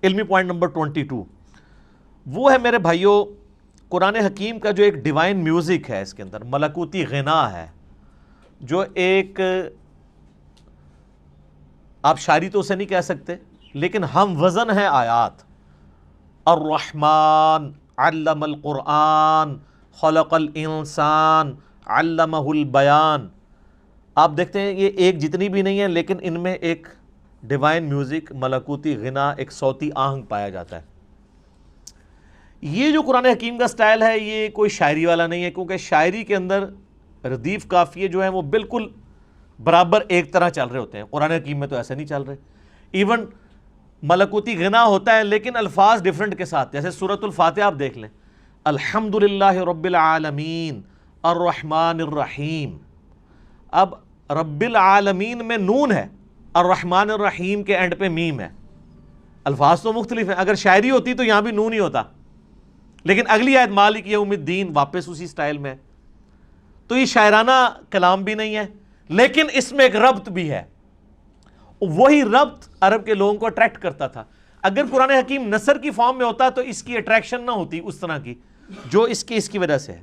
علمی point number 22 وہ ہے میرے بھائیوں قرآن حکیم کا جو ایک ڈیوائن میوزک ہے، اس کے اندر ملکوتی غنا ہے، جو ایک آپ شاعری تو اسے نہیں کہہ سکتے لیکن ہم وزن ہے آیات. الرحمن علم القرآن خلق الانسان علمہ البیان. آپ دیکھتے ہیں یہ ایک جتنی بھی نہیں ہے لیکن ان میں ایک ڈیوائن میوزک، ملکوتی غنا، ایک صوتی آہنگ پایا جاتا ہے. یہ جو قرآن حکیم کا سٹائل ہے یہ کوئی شاعری والا نہیں ہے، کیونکہ شاعری کے اندر ردیف قافیے جو ہیں وہ بالکل برابر ایک طرح چل رہے ہوتے ہیں. قرآن حکیم میں تو ایسے نہیں چل رہے. ایون ملکوتی غنا ہوتا ہے لیکن الفاظ ڈیفرنٹ کے ساتھ. جیسے سورۃ الفاتحہ آپ دیکھ لیں، الحمدللہ رب العالمین الرحمن الرحیم. اب رب العالمین میں نون ہے، الرحمن الرحیم کے اینڈ پہ میم ہے. الفاظ تو مختلف ہیں. اگر شاعری ہوتی تو یہاں بھی نون ہی ہوتا، لیکن اگلی آیت مالک یوم الدین واپس اسی سٹائل میں. تو یہ شاعرانہ کلام بھی نہیں ہے لیکن اس میں ایک ربط بھی ہے. وہی ربط عرب کے لوگوں کو اٹریکٹ کرتا تھا. اگر قرآن حکیم نثر کی فارم میں ہوتا تو اس کی اٹریکشن نہ ہوتی اس طرح کی جو اس کی وجہ سے ہے.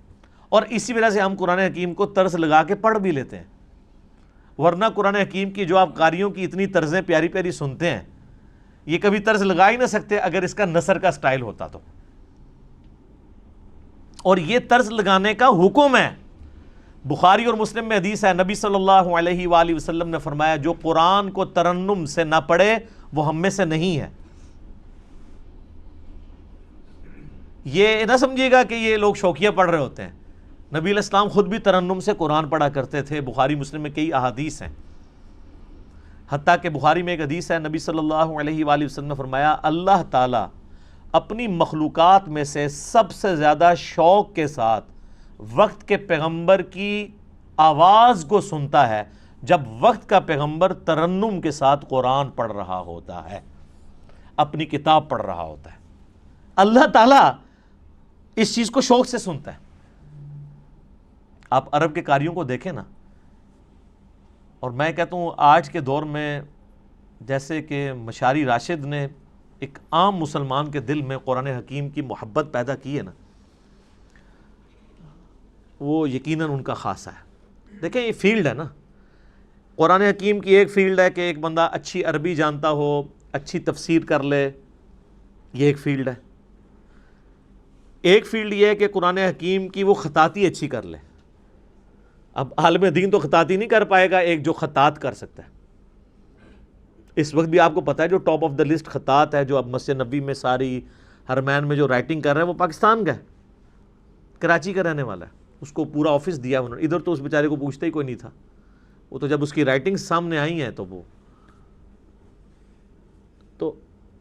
اور اسی وجہ سے ہم قرآن حکیم کو طرز لگا کے پڑھ بھی لیتے ہیں. ورنہ قرآن حکیم کی جو آپ قاریوں کی اتنی طرزیں پیاری پیاری سنتے ہیں، یہ کبھی طرز لگا ہی نہ سکتے اگر اس کا نثر کا سٹائل ہوتا تو. اور یہ طرز لگانے کا حکم ہے. بخاری اور مسلم میں حدیث ہے، نبی صلی اللہ علیہ وآلہ وسلم نے فرمایا جو قرآن کو ترنم سے نہ پڑھے وہ ہم میں سے نہیں ہے. یہ نہ سمجھیے گا کہ یہ لوگ شوقیہ پڑھ رہے ہوتے ہیں. نبی علیہ السلام خود بھی ترنم سے قرآن پڑھا کرتے تھے. بخاری مسلم میں کئی احادیث ہیں. حتیٰ کہ بخاری میں ایک حدیث ہے، نبی صلی اللہ علیہ وآلہ وسلم نے فرمایا اللہ تعالیٰ اپنی مخلوقات میں سے سب سے زیادہ شوق کے ساتھ وقت کے پیغمبر کی آواز کو سنتا ہے جب وقت کا پیغمبر ترنم کے ساتھ قرآن پڑھ رہا ہوتا ہے، اپنی کتاب پڑھ رہا ہوتا ہے. اللہ تعالیٰ اس چیز کو شوق سے سنتا ہے. آپ عرب کے قاریوں کو دیکھیں نا، اور میں کہتا ہوں آج کے دور میں جیسے کہ مشاری راشد نے ایک عام مسلمان کے دل میں قرآن حکیم کی محبت پیدا کی ہے نا، وہ یقیناً ان کا خاصہ ہے. دیکھیں یہ فیلڈ ہے نا، قرآن حکیم کی ایک فیلڈ ہے کہ ایک بندہ اچھی عربی جانتا ہو، اچھی تفسیر کر لے، یہ ایک فیلڈ ہے. ایک فیلڈ یہ ہے کہ قرآن حکیم کی وہ خطاطی اچھی کر لے. اب عالم دین تو خطاطی نہیں کر پائے گا، ایک جو خطاط کر سکتا ہے. اس وقت بھی آپ کو پتا ہے جو ٹاپ آف دا لسٹ خطاط ہے جو اب مسجد نبی میں ساری حرمین میں جو رائٹنگ کر رہا ہے وہ پاکستان کا ہے، کراچی کا رہنے والا ہے. اس کو پورا آفس دیا انہوں نے. ادھر تو اس بیچارے کو پوچھتا ہی کوئی نہیں تھا. وہ تو جب اس کی رائٹنگ سامنے آئی ہیں تو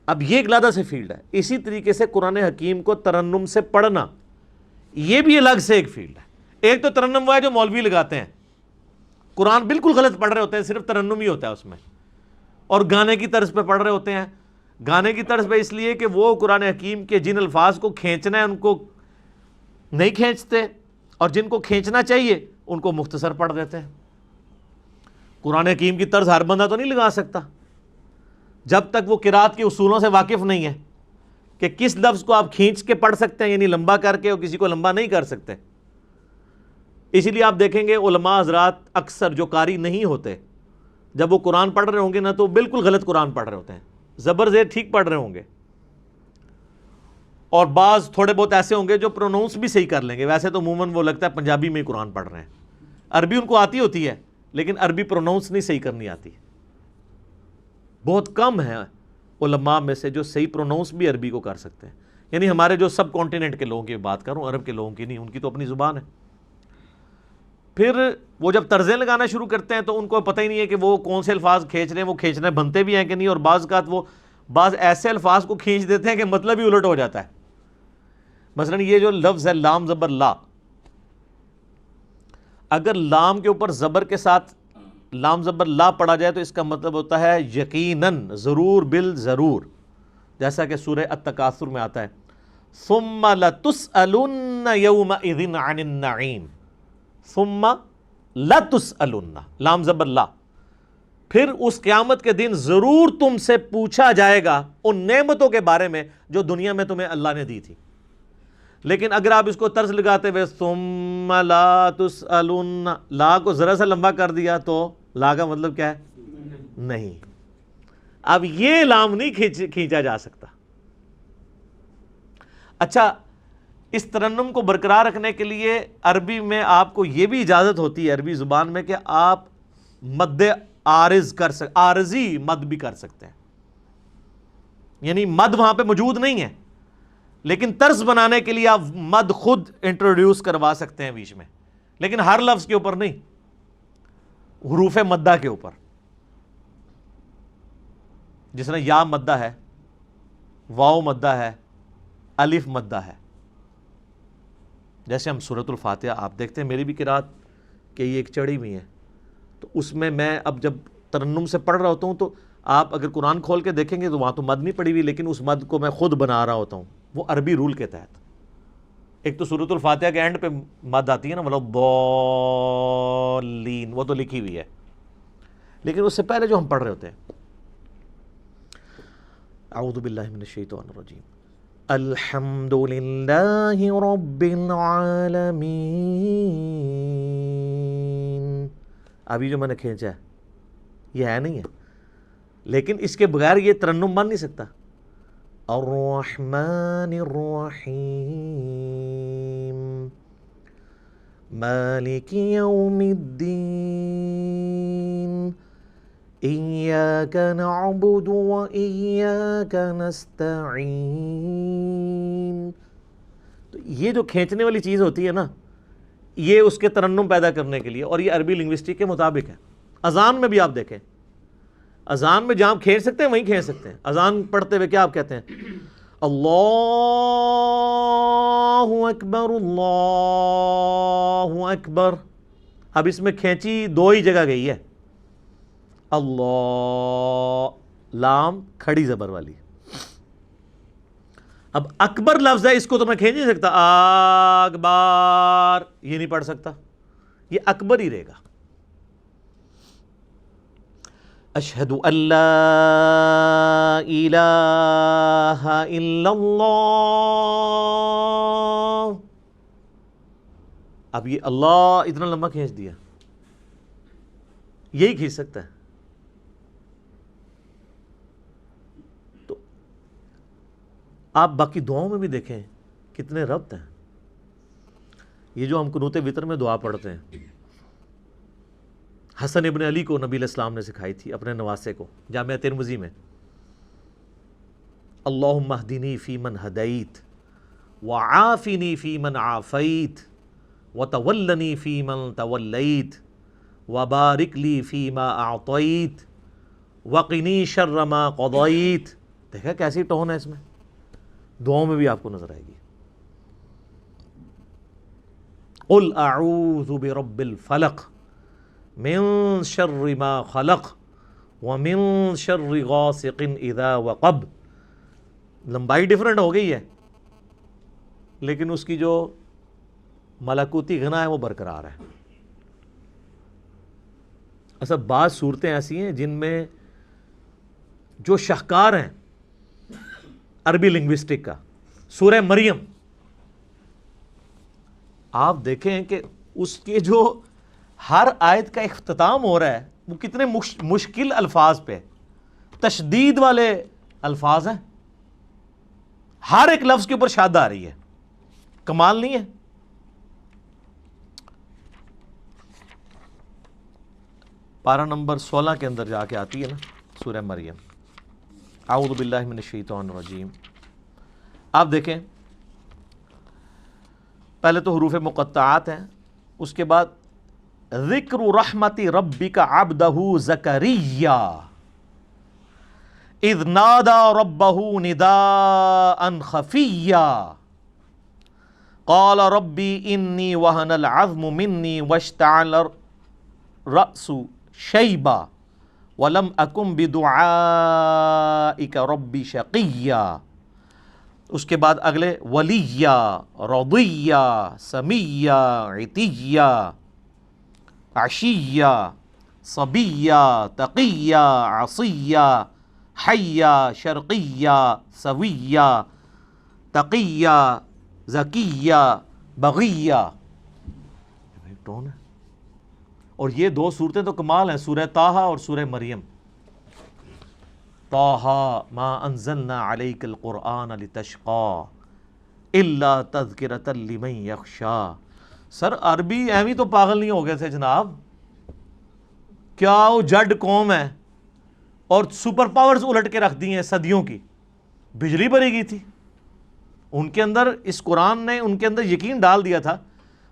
اب یہ ایک علیحدہ سے فیلڈ ہے. اسی طریقے سے قرآن حکیم کو ترنم سے پڑھنا یہ بھی الگ سے ایک فیلڈ ہے. ایک تو ترنم وہ ہے جو مولوی لگاتے ہیں، قرآن بالکل غلط پڑھ رہے ہوتے ہیں، صرف ترنم ہی ہوتا ہے اس میں، اور گانے کی طرز پہ پڑھ رہے ہوتے ہیں. گانے کی طرز پہ اس لیے کہ وہ قرآن حکیم کے جن الفاظ کو کھینچنا ہے ان کو نہیں کھینچتے، اور جن کو کھینچنا چاہیے ان کو مختصر پڑھ دیتے ہیں. قرآن حکیم کی طرز ہر بندہ تو نہیں لگا سکتا جب تک وہ قرات کے اصولوں سے واقف نہیں ہے کہ کس لفظ کو آپ کھینچ کے پڑھ سکتے ہیں، یعنی لمبا کر کے، اور کسی کو لمبا نہیں کر سکتے. اسی لیے آپ دیکھیں گے علماء حضرات اکثر جو قاری نہیں ہوتے جب وہ قرآن پڑھ رہے ہوں گے نا تو بالکل غلط قرآن پڑھ رہے ہوتے ہیں، زبر زیر ٹھیک پڑھ رہے ہوں گے، اور بعض تھوڑے بہت ایسے ہوں گے جو پروناؤنس بھی صحیح کر لیں گے. ویسے تو عموماً وہ لگتا ہے پنجابی میں ہی قرآن پڑھ رہے ہیں. عربی ان کو آتی ہوتی ہے لیکن عربی پروناؤنس نہیں صحیح کرنی آتی. بہت کم ہیں علماء میں سے جو صحیح پروناؤنس بھی عربی کو کر سکتے ہیں. یعنی ہمارے جو سب کانٹیننٹ کے لوگوں کی بات کروں، عرب کے لوگوں کی نہیں، ان کی تو اپنی زبان ہے. پھر وہ جب طرزیں لگانا شروع کرتے ہیں تو ان کو پتہ ہی نہیں ہے کہ وہ کون سے الفاظ کھینچ رہے ہیں، وہ کھینچنے بنتے بھی ہیں کہ نہیں، اور بعض اوقات وہ بعض ایسے الفاظ کو کھینچ دیتے ہیں کہ مطلب ہی الٹ ہو جاتا ہے. مثلا یہ جو لفظ ہے لام زبر لا، اگر لام کے اوپر زبر کے ساتھ لام زبر لا پڑھا جائے تو اس کا مطلب ہوتا ہے یقیناً، ضرور، بالضرور، جیسا کہ سورہ التکاثر میں آتا ہے ثم لتسألن یومئذ عن النعیم. ثم لتسألن، لام زبر لا، پھر اس قیامت کے دن ضرور تم سے پوچھا جائے گا ان نعمتوں کے بارے میں جو دنیا میں تمہیں اللہ نے دی تھی. لیکن اگر آپ اس کو طرز لگاتے ہوئے ثم لا تسألن، لا کو ذرا سا لمبا کر دیا تو لا کا مطلب کیا ہے؟ نہیں. اب یہ لام نہیں کھینچا جا سکتا. اچھا، اس ترنم کو برقرار رکھنے کے لیے عربی میں آپ کو یہ بھی اجازت ہوتی ہے عربی زبان میں کہ آپ مد عارض کر سکتے، عارضی مد بھی کر سکتے ہیں. یعنی مد وہاں پہ موجود نہیں ہے لیکن طرز بنانے کے لیے آپ مد خود انٹروڈیوس کروا سکتے ہیں بیچ میں، لیکن ہر لفظ کے اوپر نہیں، حروف مدہ کے اوپر. جس طرح یا مدہ ہے، واو مدہ ہے، الف مدہ ہے. جیسے ہم سورۃ الفاتحہ آپ دیکھتے ہیں، میری بھی قرات کہ یہ ایک چڑھی ہوئی ہے، تو اس میں اب جب ترنم سے پڑھ رہا ہوتا ہوں تو آپ اگر قرآن کھول کے دیکھیں گے تو وہاں تو مد نہیں پڑی ہوئی، لیکن اس مد کو میں خود بنا رہا ہوتا ہوں، وہ عربی رول کے تحت. ایک تو سورۃ الفاتحہ کے اینڈ پہ مد آتی ہے نا، مطلب ضالین، وہ تو لکھی ہوئی ہے، لیکن اس سے پہلے جو ہم پڑھ رہے ہوتے ہیں اعوذ باللہ من الشیطان الرجیم الحمد للہ رب العالمین. ابھی جو میں نے کھینچا ہے یہ ہے نہیں ہے، لیکن اس کے بغیر یہ ترنم بن نہیں سکتا. الرحمن الرحیم مالک یوم الدین ایاک نعبد و ایاک نستعین. تو یہ جو کھینچنے والی چیز ہوتی ہے نا، یہ اس کے ترنم پیدا کرنے کے لیے، اور یہ عربی لنگوسٹک کے مطابق ہے. اذان میں بھی آپ دیکھیں، اذان میں جہاں کھینچ سکتے ہیں وہیں کھینچ سکتے ہیں. اذان پڑھتے ہوئے کیا آپ کہتے ہیں؟ اللہ اکبر اللہ اکبر. اب اس میں کھینچی دو ہی جگہ گئی ہے، اللہ لام کھڑی زبر والی. اب اکبر لفظ ہے، اس کو تو میں کھینچ نہیں سکتا، اکبر یہ نہیں پڑھ سکتا، یہ اکبر ہی رہے گا. اشہد ان لا الہ الا اللہ. اب یہ اللہ اتنا لمبا کھینچ دیا، یہی کھینچ سکتا ہے. تو آپ باقی دعاؤں میں بھی دیکھیں کتنے ربط ہیں. یہ جو ہم قنوت وتر میں دعا پڑھتے ہیں، حسن ابن علی کو نبی علیہ السلام نے سکھائی تھی اپنے نواسے کو جامعہ ترمذی میں. اللہم اہدنی فی من ہدیت وعافنی فی من عافیت وتولنی فی من تولیت وبارک لی فی ما اعطیت وقنی شر ما قضیت. دیکھا کیسی ٹون ہے اس میں، دعاؤں میں بھی آپ کو نظر آئے گی. قل اعوذ برب الفلق من شر ما خلق ومن شر غاسق اذا وقب. لمبائی ڈیفرنٹ ہو گئی ہے لیکن اس کی جو ملکوتی غنا ہے وہ برقرار ہے. اصل بعض صورتیں ایسی ہیں جن میں جو شاہکار ہیں عربی لنگوسٹک کا، سورہ مریم آپ دیکھیں کہ اس کے جو ہر آیت کا اختتام ہو رہا ہے وہ کتنے مشکل الفاظ پہ، تشدید والے الفاظ ہیں. ہر ایک لفظ کے اوپر شاد آ رہی ہے، کمال نہیں ہے؟ پارہ نمبر 16 کے اندر جا کے آتی ہے نا سورہ مریم. اعوذ باللہ من الشیطان الرجیم. آپ دیکھیں پہلے تو حروف مقطعات ہیں، اس کے بعد ذکر رحمت ربک عبدہ زکریا اذ نادى ربه نداء خفيا قال ربي إني وهن العظم مني واشتعل الرأس شيبا ولم أكن بدعائك ربي شقيا. اس کے بعد اگلے ولیا رضیا سمیا عتیا عشیا صبیہ تقیہ عصیہ حیہ شرقیہ سویہ تقیہ ذکیہ بغیہ، ٹون ہے۔ اور یہ دو صورتیں تو کمال ہیں، سورہ طٰہٰ اور سورہ مریم۔ طٰہٰ ما انزلنا علیک القرآن لتشقی الا تذکرۃ لمن یخشی۔ سر عربی ایویں تو پاگل نہیں ہو گئے تھے جناب، کیا وہ جڈ قوم ہے اور سپر پاورز الٹ کے رکھ دی ہیں صدیوں کی، بجلی بری گئی تھی ان کے اندر، اس قرآن نے ان کے اندر یقین ڈال دیا تھا۔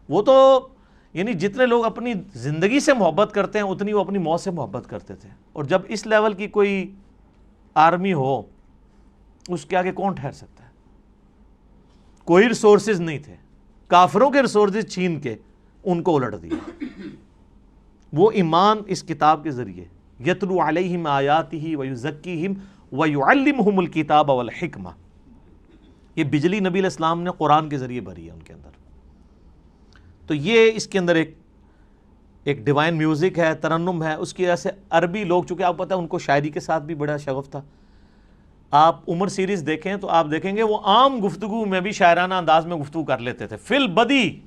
وہ تو یعنی جتنے لوگ اپنی زندگی سے محبت کرتے ہیں اتنی وہ اپنی موت سے محبت کرتے تھے، اور جب اس لیول کی کوئی آرمی ہو اس کے آگے کون ٹھہر سکتا ہے؟ کوئی ریسورسز نہیں تھے، کافروں کے ریسورسز چھین کے ان کو الٹ دیا۔ وہ ایمان اس کتاب کے ذریعے یتلو علیہم آیاتہ ویزکیہم ویعلمہم الکتاب والحکمہ، یہ بجلی نبی علیہ السلام نے قرآن کے ذریعے بھری ہے ان کے اندر۔ تو یہ اس کے اندر ایک ڈیوائن میوزک ہے، ترنم ہے، اس کی وجہ سے عربی لوگ، چونکہ آپ پتہ ہے ان کو شاعری کے ساتھ بھی بڑا شغف تھا۔ آپ عمر سیریز دیکھیں تو آپ دیکھیں گے وہ عام گفتگو میں بھی شاعرانہ انداز میں گفتگو کر لیتے تھے، فی البدی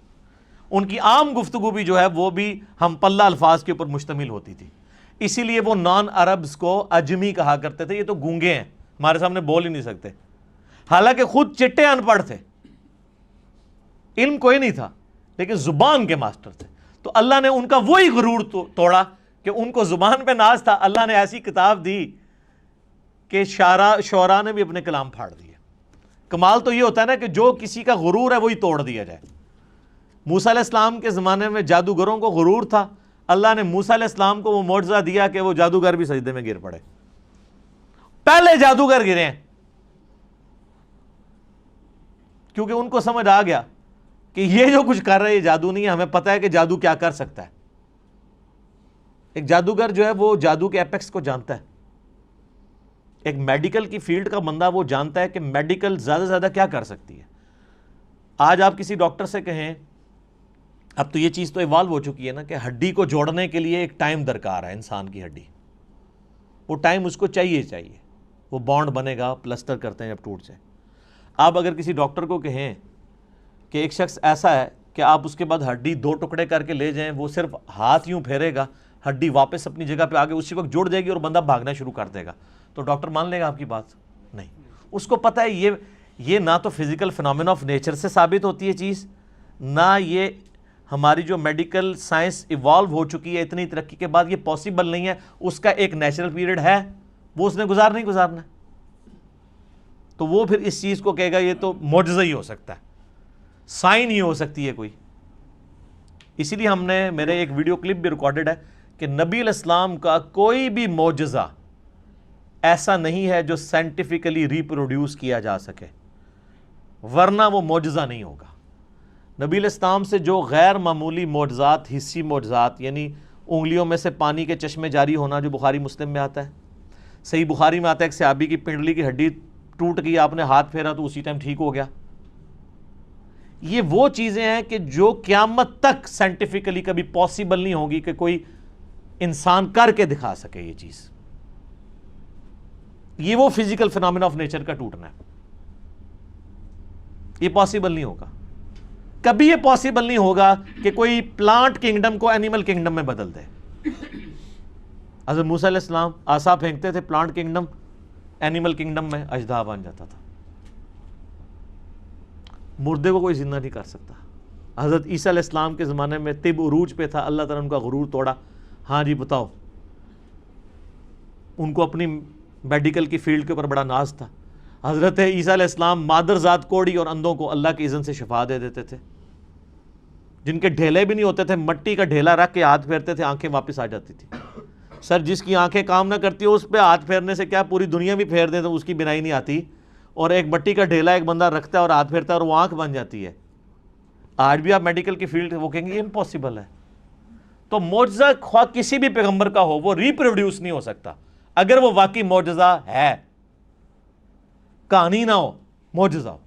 ان کی عام گفتگو بھی جو ہے وہ بھی ہم پلہ الفاظ کے اوپر مشتمل ہوتی تھی، اسی لیے وہ نان عربز کو اجمی کہا کرتے تھے، یہ تو گونگے ہیں، ہمارے سامنے بول ہی نہیں سکتے، حالانکہ خود چٹے ان پڑھ تھے، علم کوئی نہیں تھا لیکن زبان کے ماسٹر تھے۔ تو اللہ نے ان کا وہی غرور توڑا کہ ان کو زبان پہ ناز تھا، اللہ نے ایسی کتاب دی کہ شعراء نے بھی اپنے کلام پھاڑ دیے۔ کمال تو یہ ہوتا ہے نا کہ جو کسی کا غرور ہے وہی توڑ دیا جائے۔ موسیٰ علیہ السلام کے زمانے میں جادوگروں کو غرور تھا، اللہ نے موسیٰ علیہ السلام کو وہ معجزہ دیا کہ وہ جادوگر بھی سجدے میں گر پڑے، پہلے جادوگر گرے ہیں، کیونکہ ان کو سمجھ آ گیا کہ یہ جو کچھ کر رہے یہ جادو نہیں ہے، ہمیں پتہ ہے کہ جادو کیا کر سکتا ہے۔ ایک جادوگر جو ہے وہ جادو کے ایپیکس کو جانتا ہے، ایک میڈیکل کی فیلڈ کا بندہ وہ جانتا ہے کہ میڈیکل زیادہ سے زیادہ کیا کر سکتی ہے۔ آج آپ کسی ڈاکٹر سے کہیں، اب تو یہ چیز تو ایوالو ہو چکی ہے نا کہ ہڈی کو جوڑنے کے لیے ایک ٹائم درکار ہے، انسان کی ہڈی، وہ ٹائم اس کو چاہیے، وہ بانڈ بنے گا، پلسٹر کرتے ہیں جب ٹوٹ جائے۔ آپ اگر کسی ڈاکٹر کو کہیں کہ ایک شخص ایسا ہے کہ آپ اس کے بعد ہڈی 2 ٹکڑے کر کے لے جائیں، وہ صرف ہاتھ یوں پھیرے گا، ہڈی واپس اپنی جگہ پہ آگے اسی وقت جڑ جائے گی اور بندہ بھاگنا شروع کر دے گا، تو ڈاکٹر مان لے گا آپ کی بات؟ نہیں، اس کو پتہ ہے یہ نہ تو فزیکل فنامنا آف نیچر سے ثابت ہوتی ہے چیز، نہ یہ ہماری جو میڈیکل سائنس ایوالو ہو چکی ہے اتنی ترقی کے بعد یہ پاسبل نہیں ہے، اس کا ایک نیچرل پیریڈ ہے، وہ اس نے گزارنا ہے۔ تو وہ پھر اس چیز کو کہے گا یہ تو معجزہ ہی ہو سکتا ہے، سائن ہی ہو سکتی ہے کوئی۔ اسی لیے ہم نے، میرے ایک ویڈیو کلپ بھی ریکارڈڈ ہے کہ نبی علیہ السلام کا کوئی بھی معجزہ ایسا نہیں ہے جو سائنٹیفکلی ریپروڈیوس کیا جا سکے، ورنہ وہ معجزہ نہیں ہوگا۔ نبی علیہ السلام سے جو غیر معمولی معجزات، حسی معجزات، یعنی انگلیوں میں سے پانی کے چشمے جاری ہونا جو بخاری مسلم میں آتا ہے، صحیح بخاری میں آتا ہے ایک صحابی کی پنڈلی کی ہڈی ٹوٹ گئی، آپ نے ہاتھ پھیرا تو اسی ٹائم ٹھیک ہو گیا۔ یہ وہ چیزیں ہیں کہ جو قیامت تک سائنٹیفکلی کبھی پاسبل نہیں ہوگی کہ کوئی انسان کر کے دکھا سکے یہ چیز۔ یہ وہ فزیکل فنامنا آف نیچر کا ٹوٹنا ہے، یہ پاسبل نہیں ہوگا کبھی، یہ پاسبل نہیں ہوگا کہ کوئی پلانٹ کنگڈم کو اینیمل کنگڈم میں بدل دے۔ حضرت موسیٰ علیہ السلام عصا پھینکتے تھے، پلانٹ کنگڈم اینیمل کنگڈم میں اژدہا بن جاتا تھا۔ مردے کو کوئی زندہ نہیں کر سکتا۔ حضرت عیسیٰ علیہ السلام کے زمانے میں طب عروج پہ تھا، اللہ تعالیٰ نے ان کا غرور توڑا۔ ہاں جی بتاؤ، ان کو اپنی میڈیکل کی فیلڈ کے اوپر بڑا ناز تھا۔ حضرت عیسیٰ علیہ السلام مادر ذات کوڑی اور اندھوں کو اللہ کی اذن سے شفا دے دیتے تھے، جن کے ڈھیلے بھی نہیں ہوتے تھے، مٹی کا ڈھیلا رکھ کے ہاتھ پھیرتے تھے، آنکھیں واپس آ جاتی تھی۔ سر جس کی آنکھیں کام نہ کرتی ہو اس پہ ہاتھ پھیرنے سے کیا پوری دنیا بھی پھیر دیں تو اس کی بینائی نہیں آتی، اور ایک مٹی کا ڈھیلا ایک بندہ رکھتا ہے اور ہاتھ پھیرتا ہے اور وہ آنکھ بن جاتی ہے۔ آج بھی آپ میڈیکل کی فیلڈ وہ کہیں گے یہ امپاسبل ہے۔ تو معجزہ خواہ کسی بھی پیغمبر کا ہو وہ ریپروڈیوس نہیں ہو سکتا اگر وہ واقعی معجزہ ہے، کہانی نہ ہو، معجزہ ہو،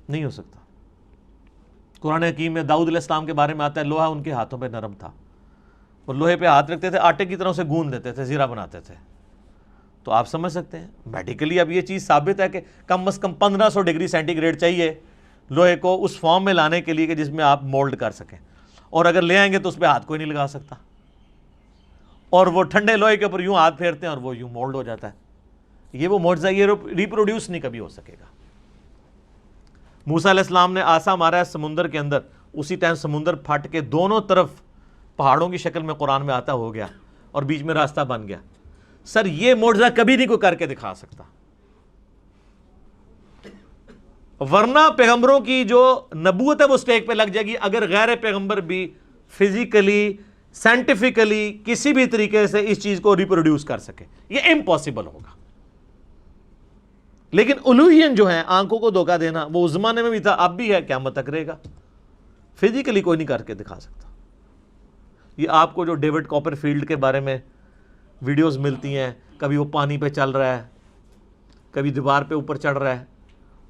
نہیں ہو سکتا۔ قرآن حکیم میں داؤد علیہ السلام کے بارے میں آتا ہے لوہا ان کے ہاتھوں پہ نرم تھا، وہ لوہے پہ ہاتھ رکھتے تھے, آٹے کی طرح اسے گوندھ دیتے تھے, زیرہ بناتے تھے. تو آپ سمجھ سکتے ہیں میڈیکلی اب یہ چیز ثابت ہے کہ کم از کم 1500 ڈگری سینٹی گریڈ چاہیے لوہے کو اس فارم میں لانے کے لیے کہ جس میں آپ مولڈ کر سکیں, اور اگر لے آئیں گے تو اس پہ ہاتھ کوئی نہیں لگا سکتا, اور وہ ٹھنڈے لوہے کے اوپر یوں ہاتھ پھیرتے ہیں اور وہ یوں مولڈ ہو جاتا ہے. یہ وہ معجزہ, یہ ریپروڈیوس نہیں کبھی ہو سکے گا. موسیٰ علیہ السلام نے آسا مارا ہے سمندر کے اندر, اسی ٹائم سمندر پھٹ کے دونوں طرف پہاڑوں کی شکل میں قرآن میں آتا ہو گیا اور بیچ میں راستہ بن گیا. سر یہ معجزہ کبھی نہیں کوئی کر کے دکھا سکتا, ورنہ پیغمبروں کی جو نبوت ہے وہ سٹیک پہ لگ جائے گی اگر غیر پیغمبر بھی فزیکلی سائنٹیفکلی کسی بھی طریقے سے اس چیز کو ریپروڈیوس کر سکے. یہ امپاسبل ہوگا. لیکن الوہین جو ہے, آنکھوں کو دھوکہ دینا, وہ اس زمانے میں بھی تھا, اب بھی ہے, قیامت تک رہے گا. فزیکلی کوئی نہیں کر کے دکھا سکتا. یہ آپ کو جو ڈیوڈ کاپر فیلڈ کے بارے میں ویڈیوز ملتی ہیں, کبھی وہ پانی پہ چل رہا ہے, کبھی دیوار پہ اوپر چڑھ رہا ہے,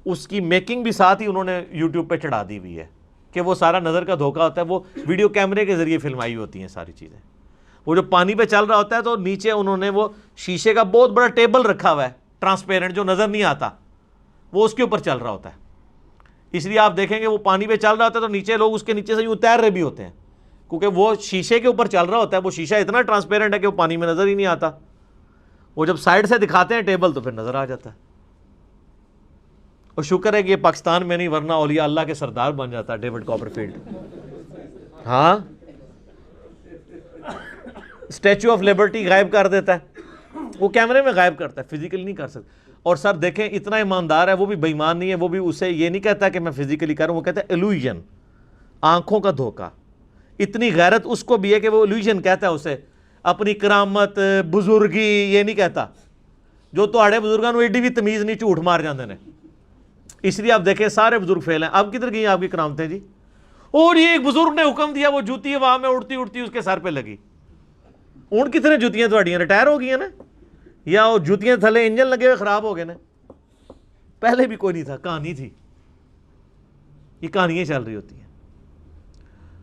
اس کی میکنگ بھی ساتھ ہی انہوں نے یوٹیوب پہ چڑھا دی ہوئی ہے کہ وہ سارا نظر کا دھوکہ ہوتا ہے. وہ ویڈیو کیمرے کے ذریعے فلمائی ہوتی ہیں ساری چیزیں. وہ جو پانی پہ چل رہا ہوتا ہے تو نیچے انہوں نے وہ شیشے کا بہت بڑا ٹیبل رکھا ہوا ہے, ٹرانسپیرنٹ, جو نظر نہیں آتا, وہ اس کے اوپر چل رہا ہوتا ہے. اس لیے آپ دیکھیں گے وہ پانی پہ چل رہا ہوتا ہے تو نیچے لوگ اس کے نیچے سے یوں تیر رہے بھی ہوتے ہیں, کیونکہ وہ شیشے کے اوپر چل رہا ہوتا ہے. وہ شیشہ اتنا ٹرانسپیرنٹ ہے کہ وہ پانی میں نظر ہی نہیں آتا. وہ جب سائڈ سے دکھاتے ہیں ٹیبل تو پھر نظر آ جاتا ہے. اور شکر ہے کہ یہ پاکستان میں نہیں, ورنہ اولیاء اللہ کے سردار بن جاتا ڈیوڈ کاپر فیلڈ. ہاں, اسٹیچو آف لبرٹی غائب کر دیتا ہے, وہ کیمرے میں غائب کرتا ہے, فزیکلی نہیں کر سکتا. اور سر دیکھیں اتنا ایماندار ہے, وہ بھی بے ایمان نہیں ہے, وہ بھی اسے یہ نہیں کہتا کہ میں فزیکلی کروں, وہ کہتا ہے ایلوژن, آنکھوں کا دھوکہ. اتنی غیرت اس کو بھی ہے کہ وہ ایلوژن کہتا ہے اسے, اپنی کرامت بزرگی یہ نہیں کہتا. جو تہاڑے بزرگاں نو ایڈی بھی تمیز نہیں, جھوٹ مار جاندے نے. اس لیے آپ دیکھیں سارے بزرگ فیل ہیں. اب کدھر گئی آپ کی کرامتیں جی؟ اور یہ ایک بزرگ نے حکم دیا, وہ جوتی وہاں میں اڑتی اڑتی اس کے سر پہ لگی. اون کتنے جوتیاں تھوڑیاں ریٹائر ہو گئی ہیں نا, یا وہ جوتیاں تھلے انجن لگے ہوئے خراب ہو گئے نا. پہلے بھی کوئی نہیں تھا, کہانی تھی. یہ کہانیاں چل رہی ہوتی ہیں.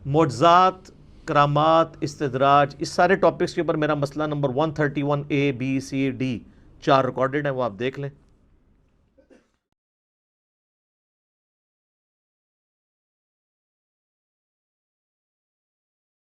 معجزات, کرامات, استدراج, اس سارے ٹاپکس کے اوپر میرا مسئلہ number 131A B C D 4 recorded ہیں, وہ آپ دیکھ لیں.